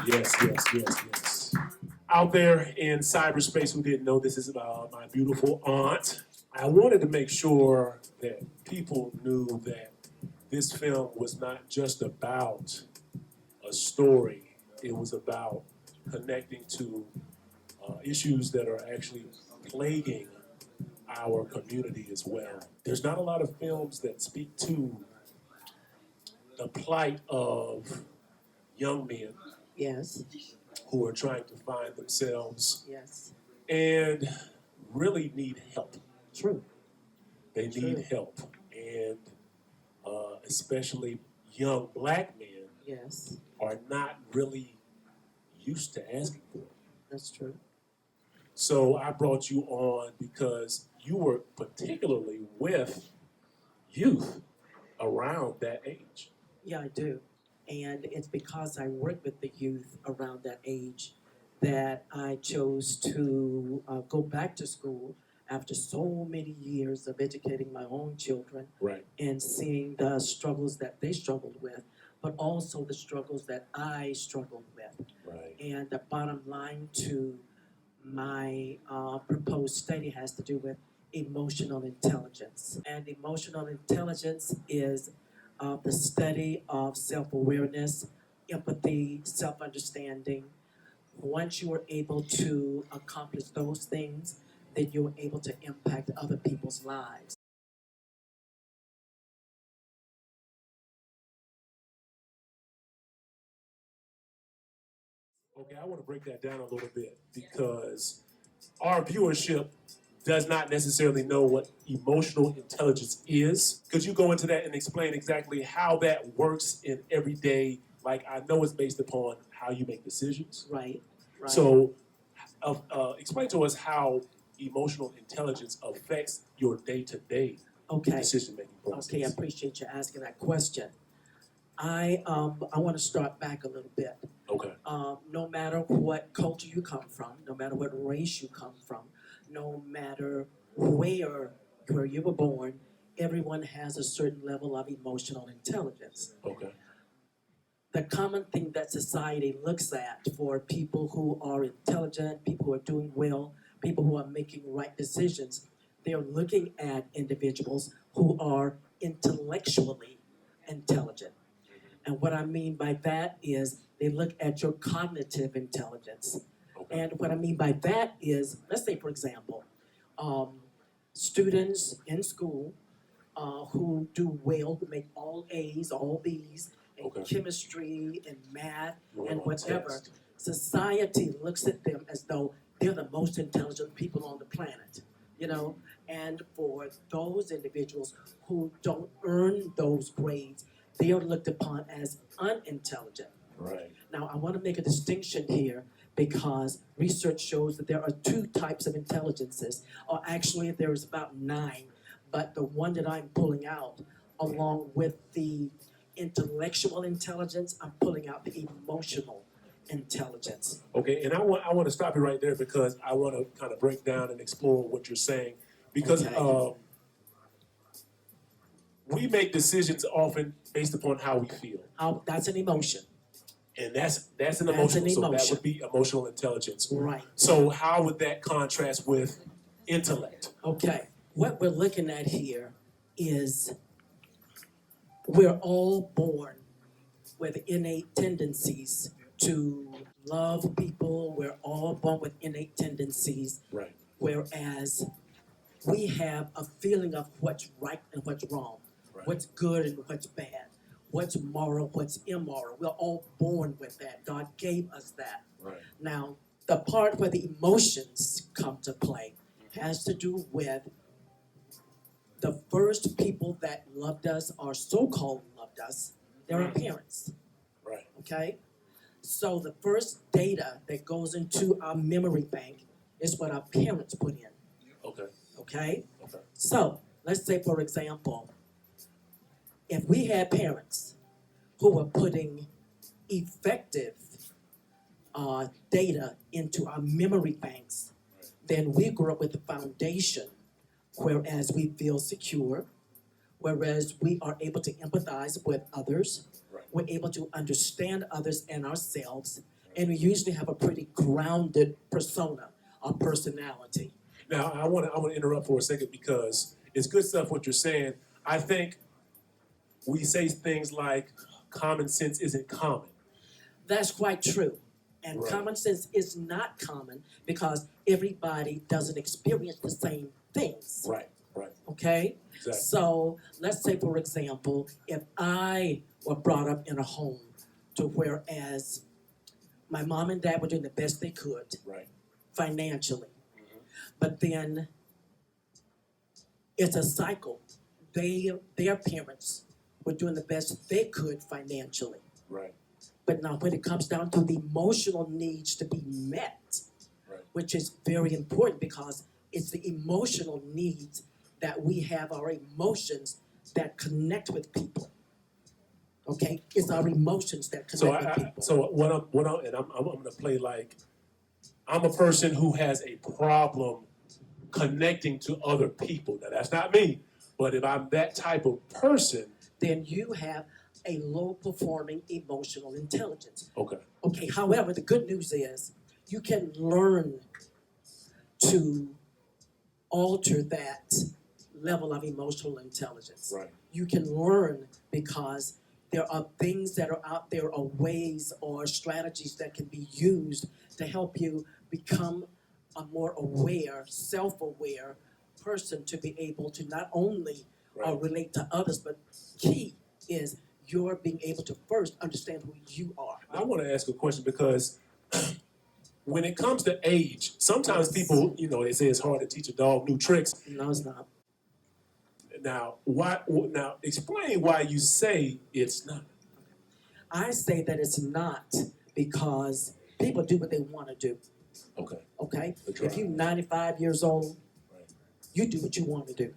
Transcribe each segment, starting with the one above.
Yes. Out there in cyberspace who didn't know, this is about my beautiful aunt. I wanted to make sure that people knew that this film was not just about a story. It was about connecting to issues that are actually plaguing our community as well. There's not a lot of films that speak to the plight of young men Yes, who are trying to find themselves yes, and really need help. true. They need True. help. And especially young black men Yes, are not really used to asking for it. that's true. So I brought you on because you work particularly with youth around that age. Yeah, I do. And it's because I work with the youth around that age that I chose to go back to school after so many years of educating my own children Right. and seeing the struggles that they struggled with, but also the struggles that I struggled with. Right. And the bottom line to my proposed study has to do with emotional intelligence. And emotional intelligence is the study of self awareness, empathy, self understanding. Once you are able to accomplish those things, then you're able to impact other people's lives. Okay, I want to break that down a little bit because our viewership does not necessarily know what emotional intelligence is. Could you go into that and explain exactly how that works in everyday, like I know it's based upon how you make decisions. Right, right. So explain to us how emotional intelligence affects your day-to-day Okay. decision-making process. Okay, I appreciate you asking that question. I want to start back a little bit. Okay. No matter what culture you come from, no matter what race you come from, no matter where you were born, everyone has a certain level of emotional intelligence. Okay. The common thing that society looks at for people who are intelligent, people who are doing well, people who are making right decisions, they're looking at individuals who are intellectually intelligent. And what I mean by that is they look at your cognitive intelligence. Okay. And what I mean by that is, let's say, for example, students in school who do well, who make all A's, all B's in Okay. chemistry and math Well, and on whatever, test. society looks at them as though they're the most intelligent people on the planet, you know? And for those individuals who don't earn those grades, they are looked upon as unintelligent. Right. Now, I want to make a distinction here because research shows that there are two types of intelligences, or actually, there's about 9, but the one that I'm pulling out, along with the intellectual intelligence, I'm pulling out the emotional intelligence. Okay, and I want to stop you right there because I want to kind of break down and explore what you're saying because Okay. we make decisions often based upon how we feel. That's an emotion. And that's an That's emotional, an so that emotion. would be emotional intelligence. Right. So how would that contrast with intellect? Okay, what we're looking at here is we're all born with innate tendencies to love people. We're all born with innate tendencies, Right. whereas we have a feeling of what's right and what's wrong, Right. what's good and what's bad, what's moral, what's immoral. We're all born with that. God gave us that. Right. Now, the part where the emotions come to play has to do with the first people that loved us, or so-called loved us, they're our parents. Right. Okay? So the first data that goes into our memory bank is what our parents put in. Okay. Okay? Okay. So let's say, for example, if we had parents who were putting effective data into our memory banks, then we grew up with the foundation, whereas we feel secure, whereas we are able to empathize with others, Right. we're able to understand others and ourselves, And we usually have a pretty grounded persona or personality. Now, I want to interrupt for a second because it's good stuff what you're saying. I think we say things like common sense isn't common. That's quite true. And Right. common sense is not common because everybody doesn't experience the same things. Right, right, Okay? exactly. So let's say, for example, if I were brought up in a home to whereas my mom and dad were doing the best they could Right. financially, but then it's a cycle. Their parents were doing the best they could financially. Right. But now when it comes down to the emotional needs to be met, Right. which is very important because it's the emotional needs that we have, our emotions that connect with people. Okay? It's our emotions that connect with people. So I'm gonna play like I'm a person who has a problem connecting to other people. Now that's not me, but if I'm that type of person, Then you have a low performing emotional intelligence. okay. Okay, however, the good news is you can learn to alter that level of emotional intelligence. Right. You can learn because there are things that are out there or ways or strategies that can be used to help you become a more aware, self-aware person to be able to not only Right. relate to others, but key is you're being able to first understand who you are. I want to ask a question because when it comes to age, sometimes Yes. people, they say it's hard to teach a dog new tricks. No, it's not. Now, Now, explain why you say it's not. I say that it's not because people do what they want to do. Okay. Okay? The If drive. you're 95 years old, Right. you do what you want to do.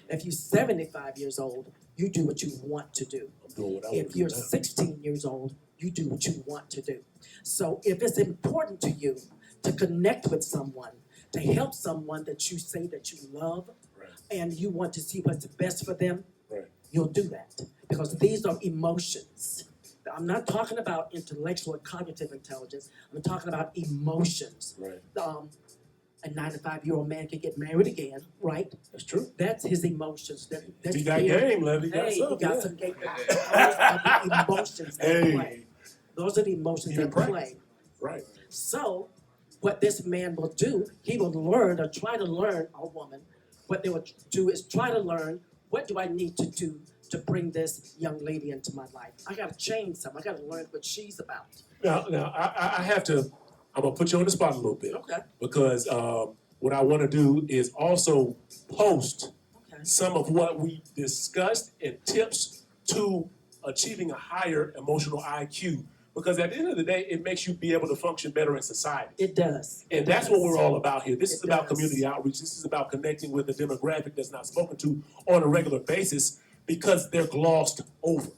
If you're 75 years old, you do what you want to do. I'm doing what I want If to you're do now. 16 years old, you do what you want to do. So if it's important to you to connect with someone, to help someone that you say that you love, Right. and you want to see what's best for them, Right. you'll do that. Because these are emotions. I'm not talking about intellectual or cognitive intelligence. I'm talking about emotions. Right. A 95-year-old man can get married again, right? That's true. That's his emotions. That's He got fear. game, Levy. He got Hey, something. he got Yeah. some game. Those are the emotions that play. Hey. Those are the emotions Even that practice. play. Right. So, what this man will do, he will learn or try to learn, or woman, what they will do is try to learn, what do I need to do to bring this young lady into my life? I gotta change something. I gotta learn what she's about. Now, I have to. I'm gonna put you on the spot a little bit Okay. because what I want to do is also post Okay. some of what we discussed and tips to achieving a higher emotional IQ. Because at the end of the day, it makes you be able to function better in society. It does. And that's what we're all about here. This It is about does. community outreach. This is about connecting with a demographic that's not spoken to on a regular basis because they're glossed over.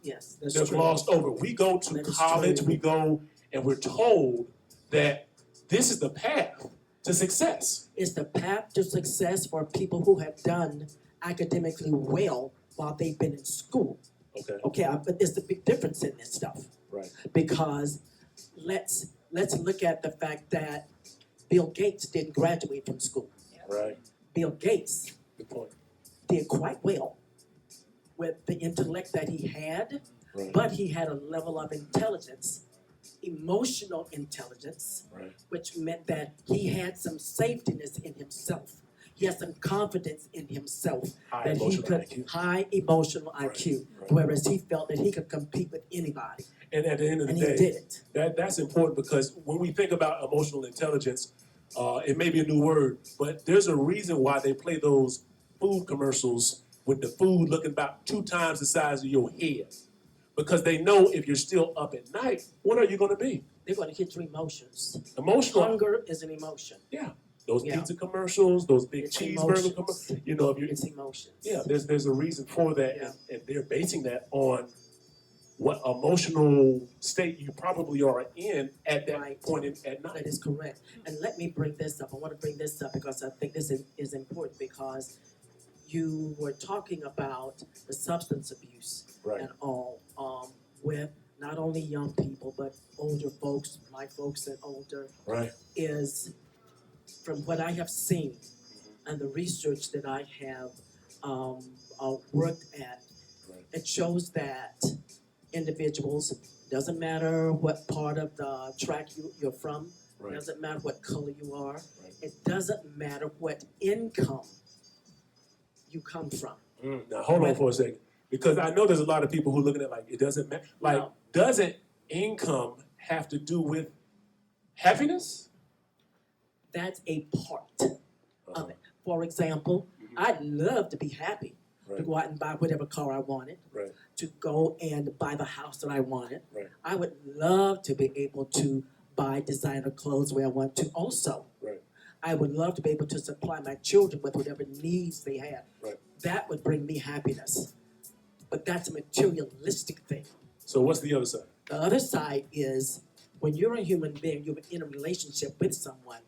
Yes, that's They're true. glossed over. We go to That is college, true. we go and we're told that this is the path to success. It's the path to success for people who have done academically well while they've been in school. Okay. Okay, but there's a big difference in this stuff. Right. Because let's look at the fact that Bill Gates didn't graduate from school. Right. Bill Gates Good point. did quite well with the intellect that he had, Right. but he had a level of intelligence, emotional intelligence, Right. which meant that he had some safetyness in himself. He had some confidence in himself High that he emotional could IQ. high emotional Right, IQ, right. whereas he felt that he could compete with anybody, And at the end of the and he day, did it. that's important because when we think about emotional intelligence, it may be a new word, but there's a reason why they play those food commercials with the food looking about 2 times the size of your head. Because they know if you're still up at night, what are you going to be? They're going to hit your emotions. Emotional. Hunger is an emotion. Yeah. Those Yeah. pizza commercials, those big It's cheeseburger emotions. commercials. You know, if you're, It's emotions. yeah, there's a reason for that, Yeah. and they're basing that on what emotional state you probably are in at that Right. point at night. That is correct. And let me bring this up. I want to bring this up because I think this is important because you were talking about the substance abuse Right. and all with not only young people, but older folks, my folks and older, Right. is from what I have seen and the research that I have worked at, Right. it shows that individuals, doesn't matter what part of the track you're from, Right. doesn't matter what color you are, Right. it doesn't matter what income you come from. Now hold on for a second, because I know there's a lot of people who are looking at like it doesn't matter. Like, No. doesn't income have to do with happiness? That's a part of it. For example, I'd love to be happy, to Right. go out and buy whatever car I wanted, Right. to go and buy the house that I wanted. Right. I would love to be able to buy designer clothes where I want to also. Right. I would love to be able to supply my children with whatever needs they have. Right. That would bring me happiness. But that's a materialistic thing. So what's the other side? The other side is when you're a human being, you're in a relationship with someone.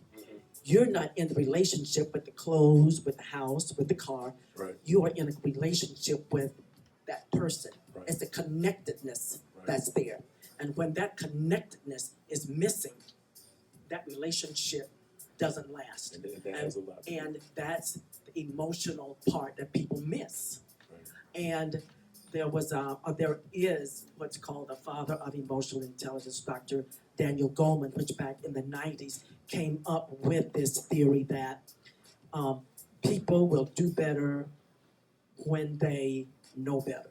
You're not in the relationship with the clothes, with the house, with the car. Right. You are in a relationship with that person. Right. It's the connectedness Right. that's there. And when that connectedness is missing, that relationship doesn't last. And that has a lot. And that's the emotional part that people miss. Right. And there is what's called the father of emotional intelligence, Dr. Daniel Goleman, which back in the 90s came up with this theory that people will do better when they know better.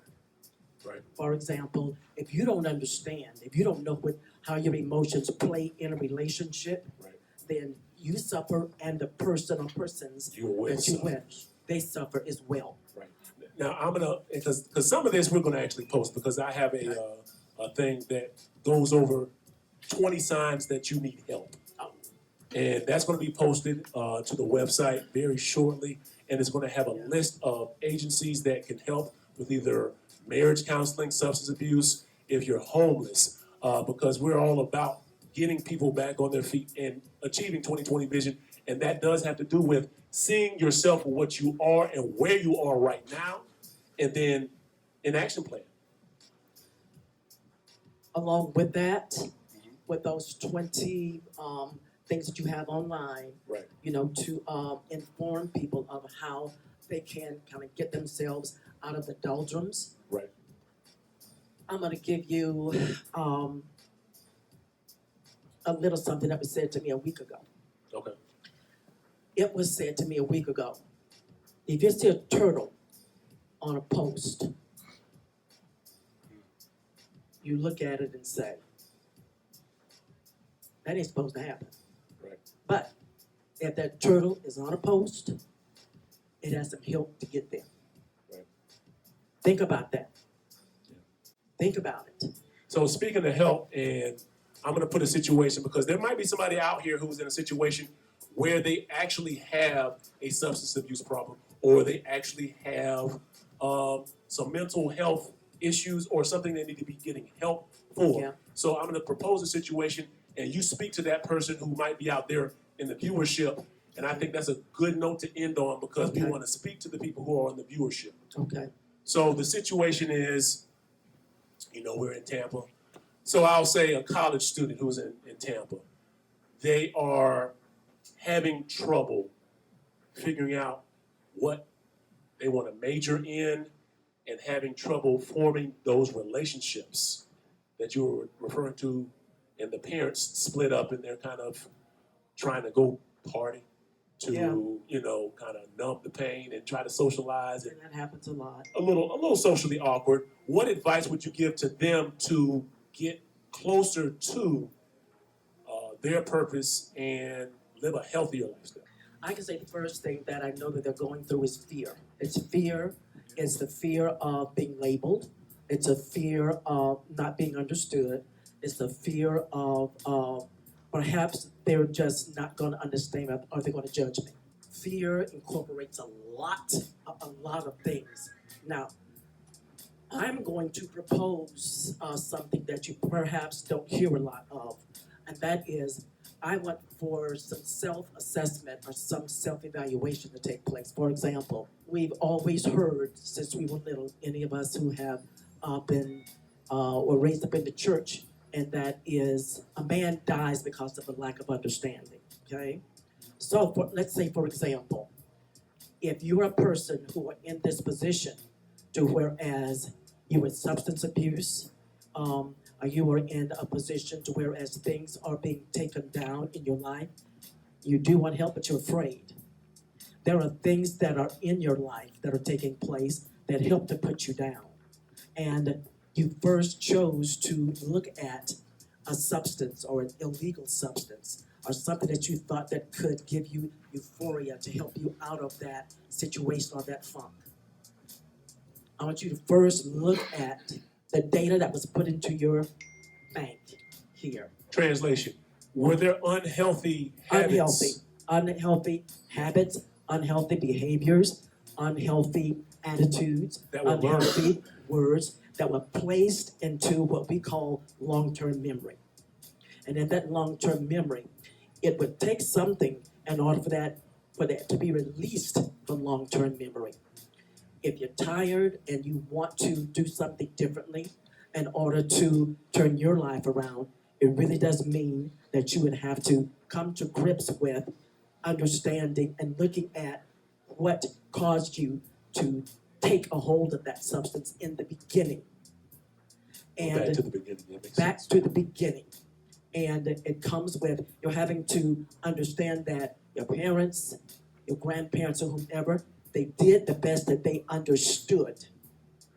Right. For example, if you don't understand, if you don't know how your emotions play in a relationship, Right. then you suffer, and the person or persons You're with that you suffers. with, they suffer as well. Right. Now I'm gonna, because some of this we're gonna actually post, because I have a thing that goes over 20 signs that you need help, and that's gonna be posted to the website very shortly, and it's gonna have a list of agencies that can help with either marriage counseling, substance abuse, if you're homeless, because we're all about getting people back on their feet and achieving 2020 vision, and that does have to do with seeing yourself for what you are and where you are right now, and then an action plan. Along with that, with those 20 things that you have online, Right. to inform people of how they can kind of get themselves out of the doldrums. Right. I'm going to give you a little something that was said to me a week ago. Okay. It was said to me a week ago. If you see a turtle on a post, you look at it and say, that ain't supposed to happen. Right. But if that turtle is on a post, it has some help to get there. Right. Think about that. Yeah. Think about it. So speaking of help, and I'm gonna put a situation, because there might be somebody out here who's in a situation where they actually have a substance abuse problem, or they actually have some mental health issues or something they need to be getting help for. Yeah. So I'm gonna propose a situation, and you speak to that person who might be out there in the viewership, and I think that's a good note to end on, because we Okay. wanna speak to the people who are in the viewership. Okay. So the situation is, we're in Tampa. So I'll say a college student who's in Tampa. They are having trouble figuring out what they want to major in, and having trouble forming those relationships that you were referring to, and the parents split up and they're kind of trying to go party to, kind of numb the pain and try to socialize, and And that happens a lot. a little socially awkward. What advice would you give to them to get closer to their purpose and live a healthier lifestyle? I can say the first thing that I know that they're going through is fear. It's fear. It's the fear of being labeled. It's a fear of not being understood. It's the fear of perhaps they're just not going to understand, or they're going to judge me. Fear incorporates a lot of things. Now, I'm going to propose something that you perhaps don't hear a lot of, and that is, I want for some self-assessment or some self-evaluation to take place. For example, we've always heard since we were little, any of us who have been or raised up in the church, and that is a man dies because of a lack of understanding. Okay, so let's say, for example, if you're a person who are in this position, to whereas you in substance abuse, or you are in a position to whereas things are being taken down in your life, you do want help, but you're afraid. There are things that are in your life that are taking place that help to put you down. And you first chose to look at a substance or an illegal substance or something that you thought that could give you euphoria to help you out of that situation or that funk. I want you to first look at the data that was put into your bank here. Translation. Were there unhealthy habits? Unhealthy habits, unhealthy behaviors, unhealthy attitudes, That were unhealthy words that were placed into what we call long-term memory. And in that long-term memory, it would take something in order for that to be released from long-term memory. If you're tired and you want to do something differently in order to turn your life around, it really does mean that you would have to come to grips with understanding and looking at what caused you to take a hold of that substance in the beginning. And back to the beginning. That makes back sense. to the beginning. And it comes with you're having to understand that your parents, your grandparents, or whomever, they did the best that they understood.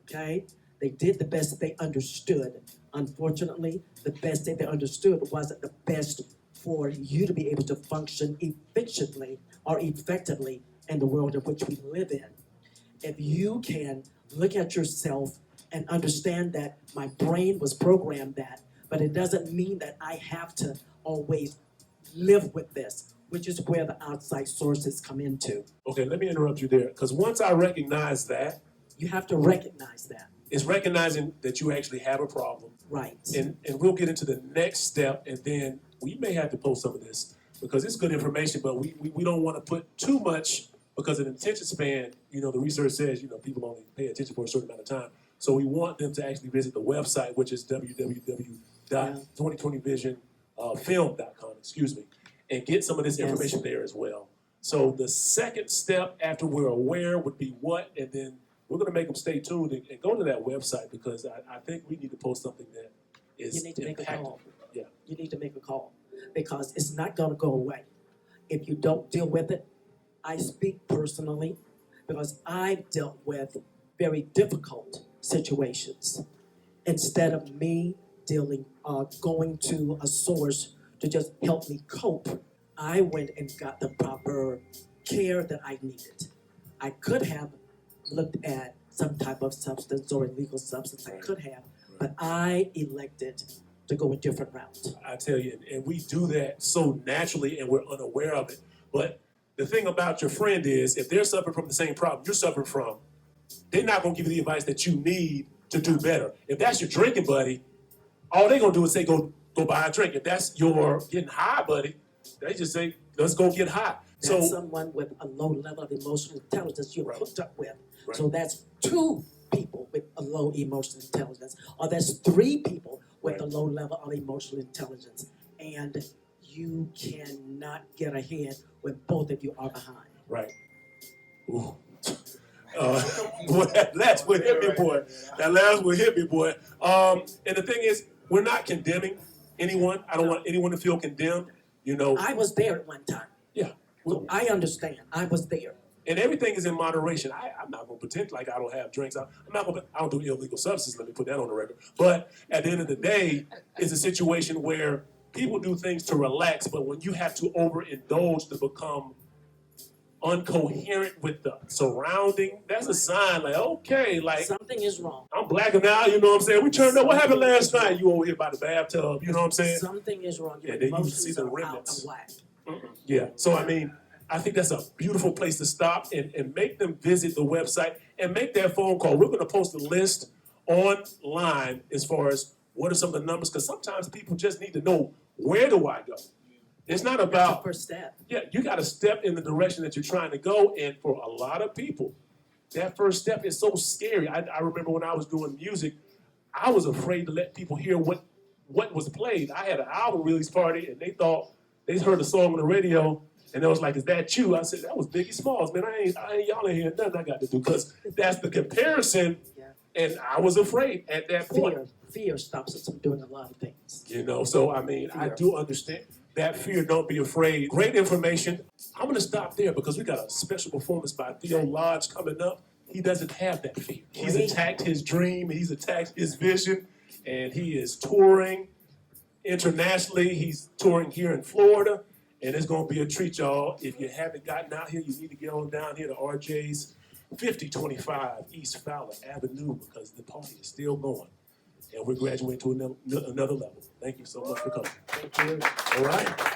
Okay? They did the best that they understood. Unfortunately, the best that they understood wasn't the best for you to be able to function efficiently or effectively in the world in which we live in. If you can look at yourself and understand that my brain was programmed that, but it doesn't mean that I have to always live with this, which is where the outside sources come into. Okay, let me interrupt you there, because once I recognize that, You have to recognize that. it's recognizing that you actually have a problem. Right. And we'll get into the next step, and then we may have to post some of this because it's good information, but we don't want to put too much because an attention span, the research says, people only pay attention for a certain amount of time. So we want them to actually visit the website, which is www.2020visionfilm.com, and get some of this information there as well. So the second step after we're aware would be what, and then we're going to make them stay tuned and go to that website because I think we need to post something that is You need to make a call. Yeah. You need to make a call because it's not going to go away. If you don't deal with it, I speak personally because I've dealt with very difficult situations. Instead of me going to a source to just help me cope, I went and got the proper care that I needed. I could have looked at some type of substance or illegal substance. I could have, but I elected to go a different route. I tell you, and we do that so naturally and we're unaware of it. But the thing about your friend is if they're suffering from the same problem you're suffering from, they're not going to give you the advice that you need to do better. If that's your drinking buddy, all they're going to do is say, go buy a drink. If that's your getting high buddy, they just say, let's go get high. That's someone with a low level of emotional intelligence you're hooked up with. Right. So that's 2 people with a low emotional intelligence, or that's 3 people with a low level of emotional intelligence. And you cannot get ahead when both of you are behind. Right. Ooh. Boy, that last one hit me, boy. That last one hit me, boy. And the thing is, we're not condemning anyone. I don't want anyone to feel condemned. I was there at one time. Yeah. So I understand. I was there. And everything is in moderation. I'm not going to pretend like I don't have drinks. I don't do illegal substances. Let me put that on the record. But at the end of the day, it's a situation where people do things to relax, but when you have to overindulge to become uncoherent with the surrounding, that's a sign like, okay, like something is wrong. I'm blacking out, you know what I'm saying? We turned up. What happened last night? You over here by the bathtub, you know what I'm saying? Something is wrong. Your then you emotions see the are remnants. out of whack. Yeah. So I think that's a beautiful place to stop and make them visit the website and make that phone call. We're going to post a list online as far as what are some of the numbers, because sometimes people just need to know, where do I go? It's not That's about, the first step. yeah, you got to step in the direction that you're trying to go. And for a lot of people, that first step is so scary. I remember when I was doing music, I was afraid to let people hear what was played. I had an album release party, and they thought they heard a song on the radio, and they was like, "Is that you?" I said, "That was Biggie Smalls, man. Y'all ain't hearing nothing I got to do," because that's the comparison. Yeah. And I was afraid at that point. Fear stops us from doing a lot of things. You know, so I mean, I Fear. do understand that fear. Don't be afraid. Great information. I'm gonna stop there because we got a special performance by Theo Lodge coming up. He doesn't have that fear. He's attacked his dream. He's attacked his vision, and he is touring internationally. He's touring here in Florida, and it's gonna be a treat, y'all. If you haven't gotten out here, you need to get on down here to Rjs 5025 East Fowler Avenue because the party is still going. And we're graduating to another level. Thank you so much for coming. Thank you. All right.